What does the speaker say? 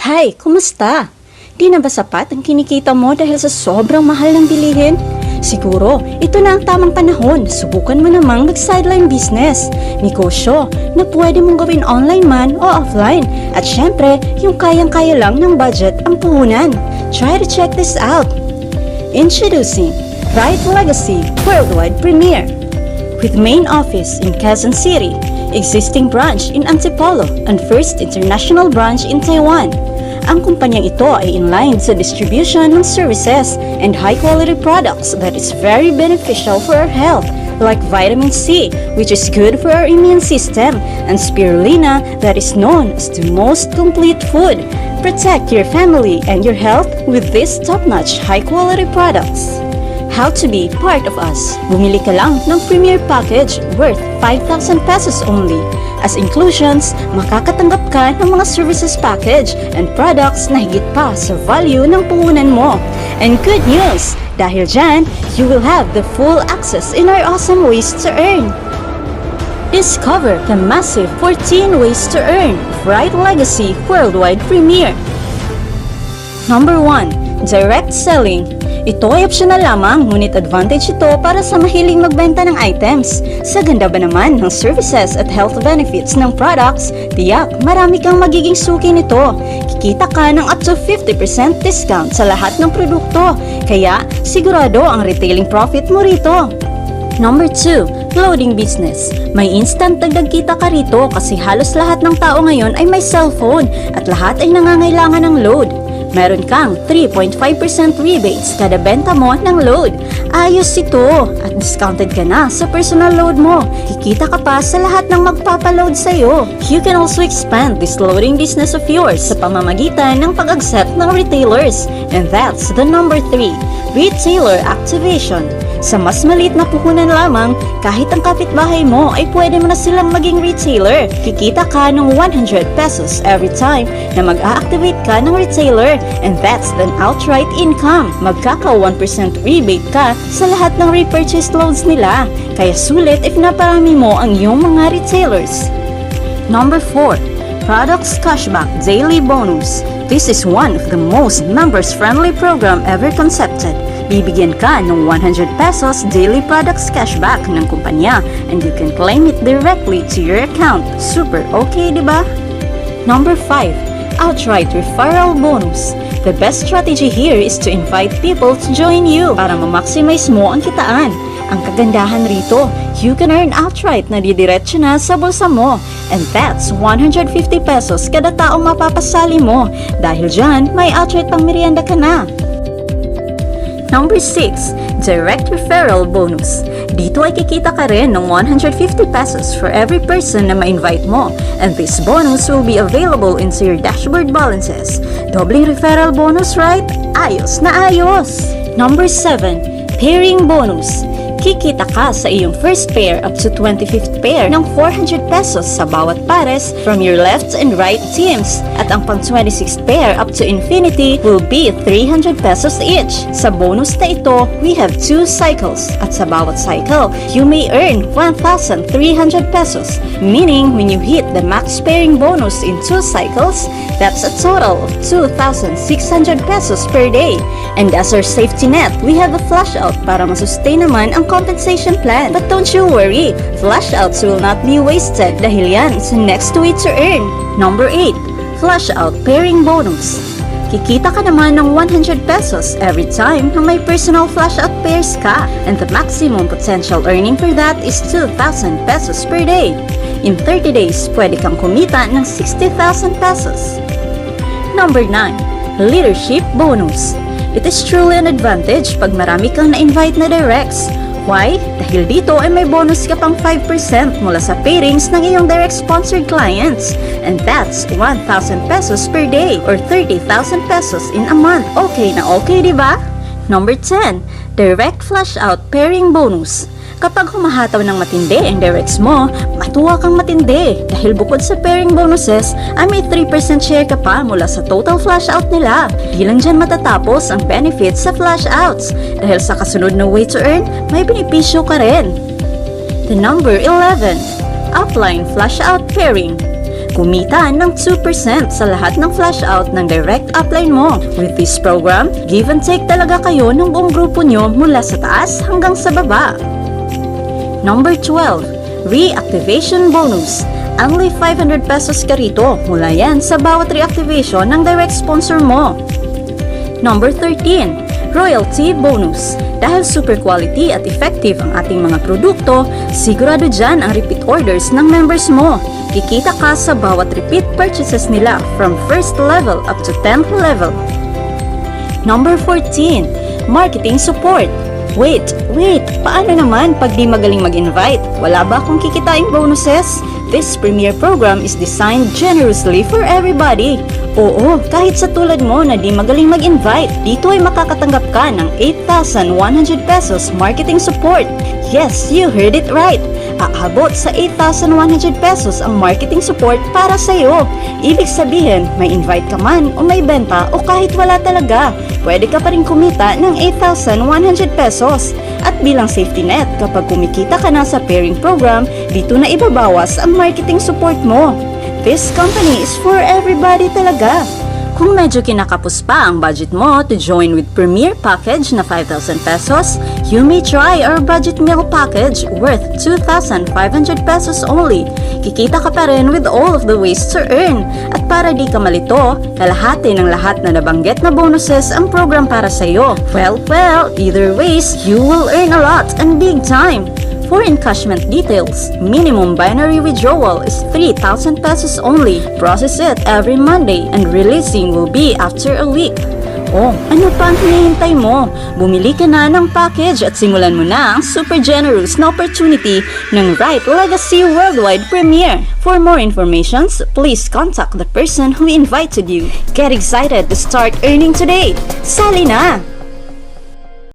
Hi, kumusta? Di na ba sapat ang kinikita mo dahil sa sobrang mahal ng bilihin? Siguro, ito na ang tamang panahon. Subukan mo namang mag-sideline business. Negosyo na pwede mong gawin online man o offline. At syempre, yung kayang-kaya lang ng budget ang puhunan. Try to check this out. Introducing Right Legacy Worldwide Premiere. With main office in Quezon City, existing branch in Antipolo, and first international branch in Taiwan. Ang kumpanyang ito ay inline sa distribution ng services and high-quality products that is very beneficial for our health, like vitamin C, which is good for our immune system, and spirulina, that is known as the most complete food. Protect your family and your health with these top-notch high-quality products. How to be part of us. Bumili ka lang ng premier package worth 5,000 pesos only. As inclusions, makakatanggap ka ng mga services package and products na higit pa sa value ng puhunan mo. And good news! Dahil dyan, you will have the full access in our awesome ways to earn. Discover the massive 14 ways to earn Right Legacy Worldwide Premiere. Number 1. Direct Selling. Ito ay optional lamang, ngunit advantage ito para sa mahiling magbenta ng items. Sa ganda ba naman ng services at health benefits ng products, tiyak marami kang magiging suki nito. Kikita ka ng up to 50% discount sa lahat ng produkto, kaya sigurado ang retailing profit mo rito. Number 2. Clothing business. May instant dagdag kita ka rito kasi halos lahat ng tao ngayon ay may cellphone at lahat ay nangangailangan ng load. Meron kang 3.5% rebates kada benta mo ng load. Ayos ito at discounted ka na sa personal load mo. Kikita ka pa sa lahat ng magpapaload sa'yo. You can also expand this loading business of yours sa pamamagitan ng pag-accept ng retailers. And that's the number 3. Retailer activation. Sa mas maliit na puhunan lamang, kahit ang kapitbahay mo ay pwede mo na silang maging retailer. Kikita ka ng 100 pesos every time na mag-a-activate ka ng retailer, and that's an outright income. Magkaka 1% rebate ka sa lahat ng repurchase loads nila. Kaya sulit if naparami mo ang iyong mga retailers. Number 4. Products Cashback Daily Bonus. This is one of the most members-friendly program ever concepted. Bibigyan ka ng 100 pesos daily products cashback ng kumpanya and you can claim it directly to your account. Super okay, diba? Number 5. Outright Referral Bonus. The best strategy here is to invite people to join you para ma-maximize mo ang kitaan. Ang kagandahan rito, you can earn outright na didiretso na sa bulsa mo. And that's 150 pesos kada taong mapapasali mo. Dahil dyan, may outright pang merienda ka na. Number 6. Direct Referral Bonus. Dito ay kikita ka rin ng 150 pesos for every person na ma-invite mo. And this bonus will be available into your dashboard balances. Dobling referral bonus, right? Ayos na ayos! Number 7. Pairing Bonus. Kikita ka sa iyong first pair up to 25th pair ng 400 pesos sa bawat pares from your left and right teams. At ang pang 26th pair up to infinity will be 300 pesos each. Sa bonus na ito, we have 2 cycles. At sa bawat cycle, you may earn 1,300 pesos. Meaning, when you hit the max pairing bonus in 2 cycles, that's a total of 2,600 pesos per day. And as our safety net, we have a FLUSHOUT para masustain naman ang compensation plan. But don't you worry, FLUSHOUTs will not be wasted dahil yan sa next way to earn. Number 8. FLUSHOUT Pairing Bonus. Kikita ka naman ng 100 pesos every time na may personal FLUSHOUT pairs ka, and the maximum potential earning for that is 2,000 pesos per day. In 30 days, pwede kang kumita ng 60,000 pesos. Number 9. Leadership Bonus. It is truly an advantage pag marami kang na-invite na directs. Why? Dahil dito ay may bonus ka pang 5% mula sa pairings ng iyong direct sponsored clients. And that's 1,000 pesos per day or 30,000 pesos in a month. Okay na okay, diba? Number 10. Direct FLUSHOUT Pairing Bonus. Kapag humahataw ng matindi ang directs mo, matuwa kang matindi dahil bukod sa pairing bonuses ay may 3% share ka pa mula sa total FLUSHOUT nila. Di lang dyan matatapos ang benefits sa FLUSHOUTs dahil sa kasunod na way to earn, may benepisyo ka rin. The number 11. UPLINE FLUSHOUT Pairing. at kumita ng 2% sa lahat ng flushout ng direct upline mo. With this program, give and take talaga kayo ng buong grupo nyo mula sa taas hanggang sa baba. Number 12. Reactivation Bonus. Only 500 pesos ka rito, mula yan sa bawat reactivation ng direct sponsor mo. Number 13. Royalty Bonus. Dahil super quality at effective ang ating mga produkto, sigurado dyan ang repeat orders ng members mo. Kikita ka sa bawat repeat purchases nila from first level up to 10th level. Number 14. Marketing Support. Wait, paano naman pag di magaling mag-invite? Wala ba akong kikitaing bonuses? This premier program is designed generously for everybody. Oo, kahit sa tulad mo na di magaling mag-invite, dito ay makakatanggap ka ng 8,100 pesos marketing support. Yes, you heard it right. Aabot sa 8,100 pesos ang marketing support para sa iyo. Ibig sabihin, may invite ka man o may benta o kahit wala talaga, pwede ka pa rin kumita ng 8,100 pesos. At bilang safety net, kapag kumikita ka na sa pairing program, dito na ibabawas ang marketing support mo. This company is for everybody talaga. Kung medyo kinakapos pa ang budget mo to join with Premier Package na 5,000 pesos, you may try our Budget Meal Package worth 2,500 pesos only. Kikita ka pa rin with all of the ways to earn. At para di ka malito, kalahati ng lahat na nabanggit na bonuses ang program para sa iyo. Well, either ways, you will earn a lot and big time. For encashment details, minimum binary withdrawal is 3,000 pesos only. Process it every Monday and releasing will be after a week. Oh, ano pa ang hinihintay mo? Bumili ka na ng package at simulan mo na ang super generous na opportunity ng Right Legacy Worldwide Premiere. For more information, please contact the person who invited you. Get excited to start earning today. Sali na!